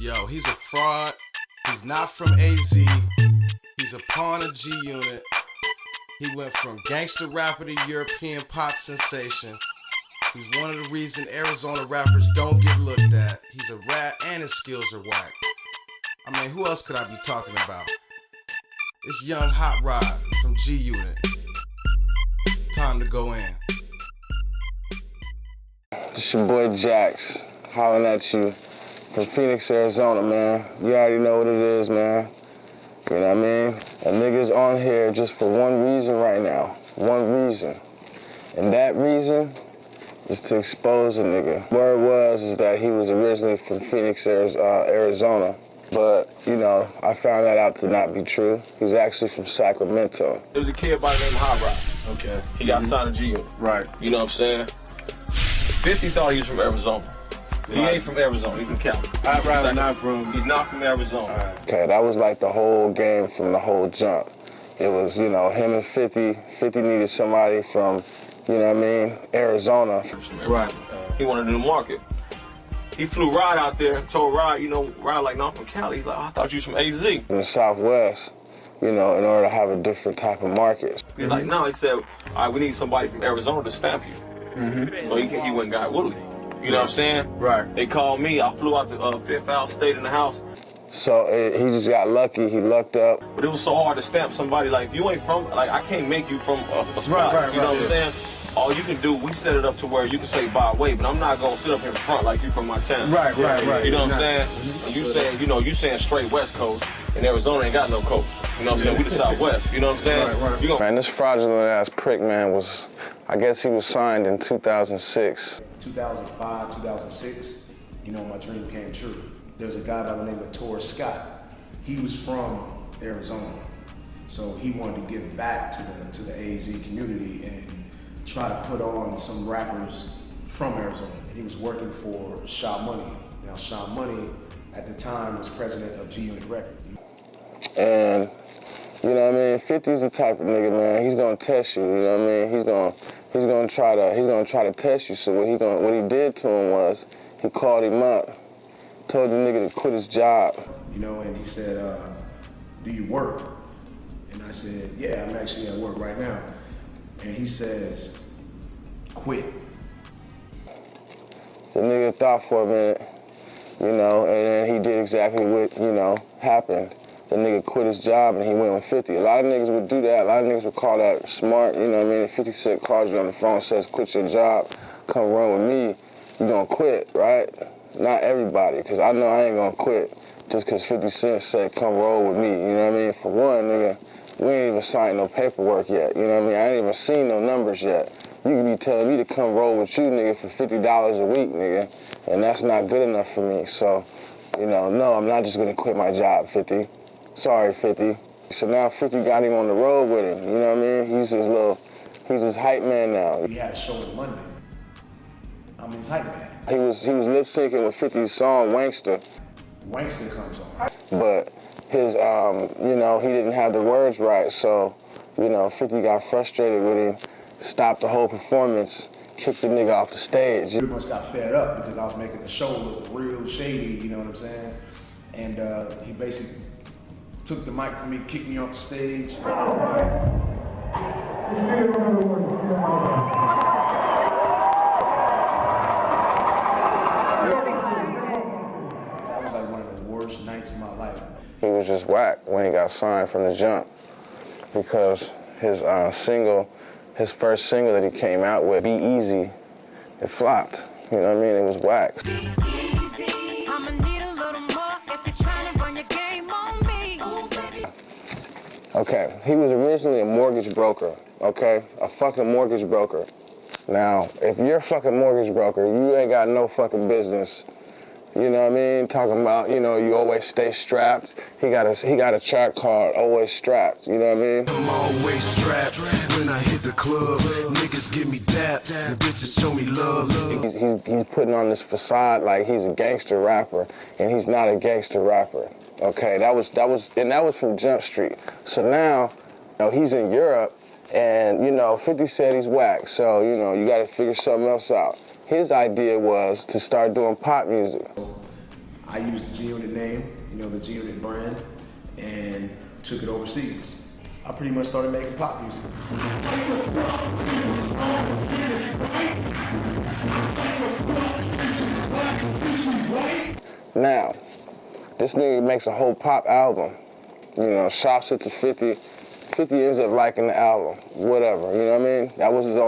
Yo, he's a fraud. He's not from AZ. He's a pawn of G Unit. He went from gangster rapper to European pop sensation. He's one of the reasons Arizona rappers don't get looked at. He's a rat and his skills are whack. I mean, who else could I be talking about? It's young Hot Rod from G Unit. Time to go in. It's your boy Jax, hollering at you from Phoenix, Arizona, man. You already know what it is, man. You know what I mean? A nigga's on here just for one reason right now. One reason. And that reason is to expose a nigga. Word is that he was originally from Phoenix, Arizona. But, you know, I found that out to not be true. He's actually from Sacramento. There was a kid by the name of Hot Rod. Okay. He got signed to G Unit. Right. You know what I'm saying? 50 thought he was from Arizona. He ain't from Arizona, he's from Cali. Hot Rod is not from... He's not from Arizona. Right. Okay, that was like the whole game from the whole jump. It was, you know, him and 50. 50 needed somebody from, you know what I mean, Arizona. Right. He wanted to do the market. He flew Rod out there and told Rod, you know, Rod like, no, I'm from Cali. He's like, oh, I thought you was from AZ. In the Southwest, you know, in order to have a different type of market. He's like, no, he said, all right, we need somebody from Arizona to stamp you. So he went and got Willie. You know what I'm saying? Right. They called me. I flew out to Fifth House, stayed in the house. So he just got lucky. He lucked up. But it was so hard to stamp somebody. Like, if you ain't from, like, I can't make you from a spot. You know what I'm saying? All you can do, we set it up to where you can say by way, but I'm not gonna sit up in front like you from my town. Right. You know what I'm saying? And you saying, you know, you saying straight West Coast, and Arizona ain't got no coast. You know what I'm saying? We the Southwest. You know what I'm saying? Right. Man, this fraudulent ass prick, man, was, I guess he was signed in 2006. 2005, 2006, you know, my dream came true. There's a guy by the name of Tor Scott. He was from Arizona, so he wanted to give back to the AZ community and try to put on some rappers from Arizona. And he was working for Shaw Money. Now, Shaw Money at the time was president of G Unit Records. And you know what I mean? 50's the type of nigga, man. He's gonna test you. You know what I mean? He's gonna try to test you. So what he did to him was he called him up, told the nigga to quit his job. You know, and he said, "Do you work?" And I said, "Yeah, I'm actually at work right now." And he says, "Quit." The nigga thought for a minute, you know, and then he did exactly what, you know, happened. The nigga quit his job and he went with 50. A lot of niggas would do that. A lot of niggas would call that smart, you know what I mean? If 50 Cent calls you on the phone and says, quit your job, come run with me, you gonna quit, right? Not everybody, because I know I ain't gonna quit just because 50 Cent said, come roll with me, you know what I mean? For one, nigga, we ain't even signed no paperwork yet, you know what I mean? I ain't even seen no numbers yet. You can be telling me to come roll with you, nigga, for $50 a week, nigga, and that's not good enough for me. So, you know, no, I'm not just gonna quit my job, 50. Sorry, 50. So now 50 got him on the road with him, you know what I mean? He's his hype man now. We had a show in London. I'm his hype man. He was lip syncing with 50's song, Wankster. Wankster comes on. But his, you know, he didn't have the words right, so, you know, 50 got frustrated with him, stopped the whole performance, kicked the nigga off the stage. Pretty much got fed up because I was making the show look real shady, you know what I'm saying? And he basically took the mic from me, kicked me off the stage. That was like one of the worst nights of my life. He was just whack when he got signed from the jump because his his first single that he came out with, Be Easy, it flopped. You know what I mean? It was whack. Okay, he was originally a mortgage broker, okay? A fucking mortgage broker. Now, if you're a fucking mortgage broker, you ain't got no fucking business, you know what I mean? Talking about, you know, you always stay strapped. He got a chart called Always Strapped, you know what I mean? I'm always strapped when I hit the club. Niggas give me dap, and bitches show me love. He's putting on this facade like he's a gangster rapper, and he's not a gangster rapper. Okay, that was from Jump Street. So now, you know, he's in Europe, and you know, 50 said he's whack. So you know, you got to figure something else out. His idea was to start doing pop music. I used the G-Unit name, you know, the G-Unit brand, and took it overseas. I pretty much started making pop music. Now, this nigga makes a whole pop album. You know, shops it to 50. 50 ends up liking the album, whatever, you know what I mean? That was his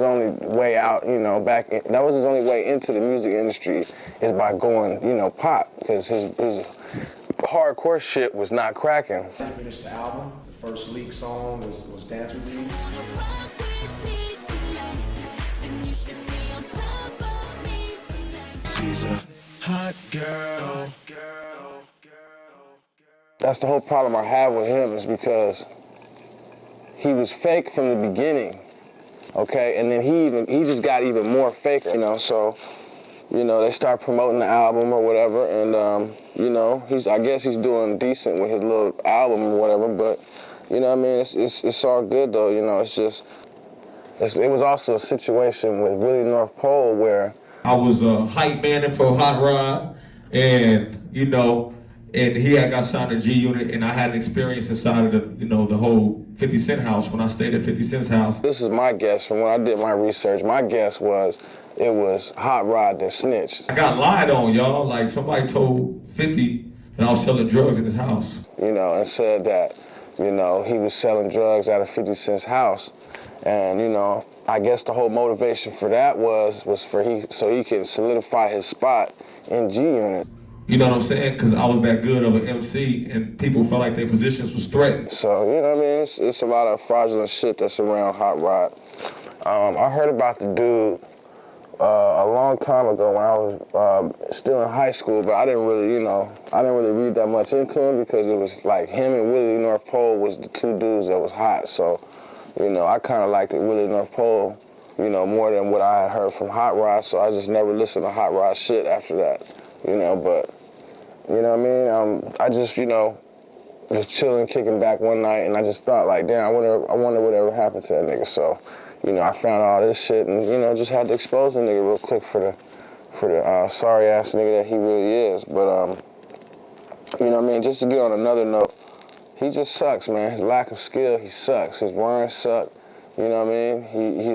only way out, you know, that was his only way into the music industry, is by going, you know, pop, because his hardcore shit was not cracking. I finished the album. The first lead song was Dance With Me. She's a hot girl. That's the whole problem I have with him, is because he was fake from the beginning, okay? And then he just got even more faker, you know? So, you know, they start promoting the album or whatever, and, you know, I guess he's doing decent with his little album or whatever, but, you know what I mean? It's all good, though, you know? It's just, it was also a situation with Willie North Pole where I was a hype man for Hot Rod, and, you know, and he had got signed to G-Unit, and I had an experience inside of the, you know, the whole 50 Cent house when I stayed at 50 Cent's house. This is my guess from when I did my research. My guess was it was Hot Rod that snitched. I got lied on, y'all. Like, somebody told 50 that I was selling drugs in his house. You know, and said that, you know, he was selling drugs out of 50 Cent's house. And, you know, I guess the whole motivation for that was so he could solidify his spot in G-Unit. You know what I'm saying? Because I was that good of an MC, and people felt like their positions was threatened. So, you know what I mean? It's a lot of fraudulent shit that's around Hot Rod. I heard about the dude a long time ago when I was still in high school, but I didn't really read that much into him, because it was like him and Willie North Pole was the two dudes that was hot. So, you know, I kind of liked Willie North Pole, you know, more than what I had heard from Hot Rod, so I just never listened to Hot Rod shit after that, you know, but, you know what I mean? I just, you know, just chilling, kicking back one night, and I just thought, like, damn, I wonder whatever happened to that nigga. So, you know, I found all this shit, and, you know, just had to expose the nigga real quick for the sorry-ass nigga that he really is. But, you know what I mean? Just to get on another note, he just sucks, man. His lack of skill, he sucks. His rhymes suck, you know what I mean?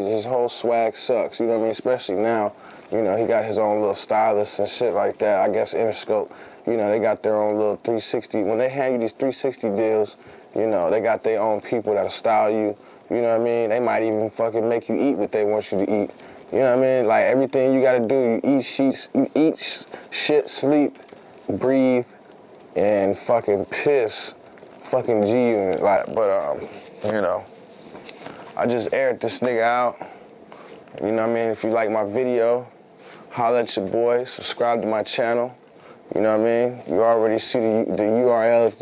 His whole swag sucks, you know what I mean? Especially now, you know, he got his own little stylist and shit like that. I guess Interscope, you know, they got their own little 360. When they hand you these 360 deals, you know, they got their own people that'll style you, you know what I mean? They might even fucking make you eat what they want you to eat. You know what I mean? Like, everything you gotta do, you eat shit, sleep, breathe, and fucking piss. Fucking G-Unit, like, but, you know, I just aired this nigga out. You know what I mean? If you like my video, holla at your boy, subscribe to my channel. You know what I mean? You already see the URL at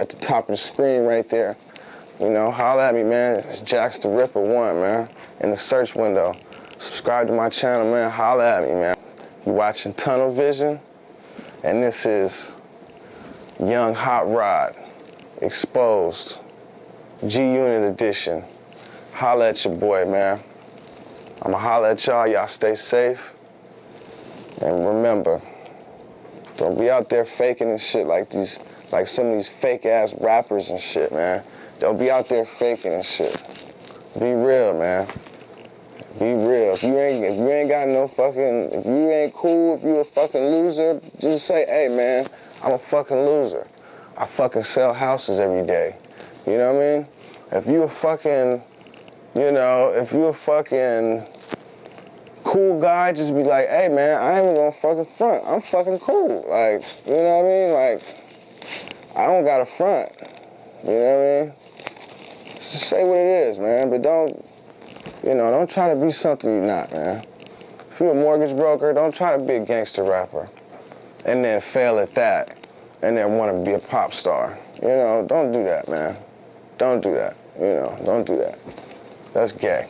the top of the screen right there. You know, holla at me, man. It's Jax the Ripper 1, man, in the search window. Subscribe to my channel, man. Holla at me, man. You watching Tunnel Vision, and this is Young Hot Rod. Exposed, G-Unit edition. Holla at your boy, man. I'ma holla at y'all stay safe. And remember, don't be out there faking and shit like some of these fake ass rappers and shit, man. Don't be out there faking and shit. Be real, man. Be real. If you ain't got no fucking, if you ain't cool, if you a fucking loser, just say, hey, man, I'm a fucking loser. I fucking sell houses every day. You know what I mean? If you a fucking, you know, if you a fucking cool guy, just be like, hey man, I ain't even gonna fucking front. I'm fucking cool. Like, you know what I mean? Like, I don't got a front. You know what I mean? Just say what it is, man. But don't try to be something you're not, man. If you're a mortgage broker, don't try to be a gangster rapper and then fail at that. And then want to be a pop star. You know, don't do that, man. Don't do that. You know, don't do that. That's gay.